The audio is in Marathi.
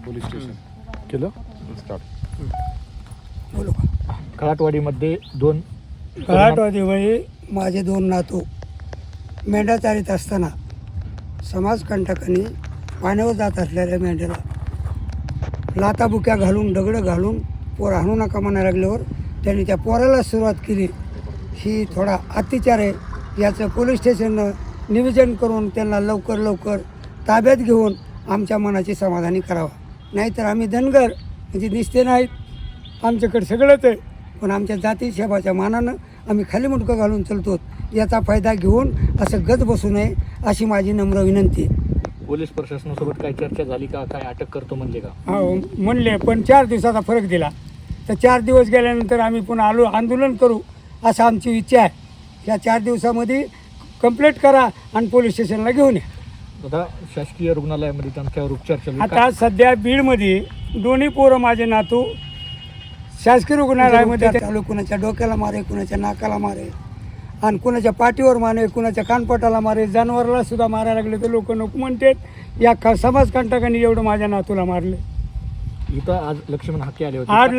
पोलीस स्टेशन केलं स्टार्ट. बोलू का? खळाटवाडीमध्ये दोन खळाटवाडीमध्ये माझे दोन नातू मेंढ्या चारीत असताना समाजकंटकांनी पाण्यावर जात असलेल्या मेंढ्याला लाताबुक्या घालून दगडं घालून पोर हाणू नका म्हणायला लागल्यावर त्यांनी त्या पोराला सुरुवात केली. ही थोडा अत्याचार आहे. याचं पोलीस स्टेशननं निवेदन करून त्यांना लवकर ताब्यात घेऊन आमच्या मनाची समाधानी करावा. नाहीतर आम्ही धनगर म्हणजे निस्ते नाहीत, आमच्याकडे सगळंच आहे, पण आमच्या जाती शेबाच्या मानानं आम्ही खाली मुटकं घालून चालतो. याचा फायदा घेऊन असं गज बसू नये अशी माझी नम्र विनंती आहे. पोलीस प्रशासनासोबत काही चर्चा झाली का? काय अटक करतो म्हणजे का? हो म्हणले, पण 4 दिवसाचा फरक दिला. तर 4 दिवस गेल्यानंतर आम्ही पुन्हा आंदोलन करू असं आमची इच्छा आहे. या 4 दिवसामध्ये कंप्लीट करा आणि पोलीस स्टेशनला घेऊन या. आता शासकीय रुग्णालयामध्ये त्यांच्यावर उपचार चालू आहे. आता सध्या बीडमध्ये दोन्ही पोरं माझे नातू शासकीय रुग्णालयामध्ये चालू. कुणाच्या डोक्याला मारे, कुणाच्या नाकाला मारे आणि कुणाच्या पाठीवर मारे, कुणाच्या कानपटाला मारे, जनावराला सुद्धा मारायला लागले तर लोक नको म्हणतात. या समाजकंटकांनी एवढं माझ्या नातूला मारले. इथं आज लक्ष्मण हाके आले होते. आज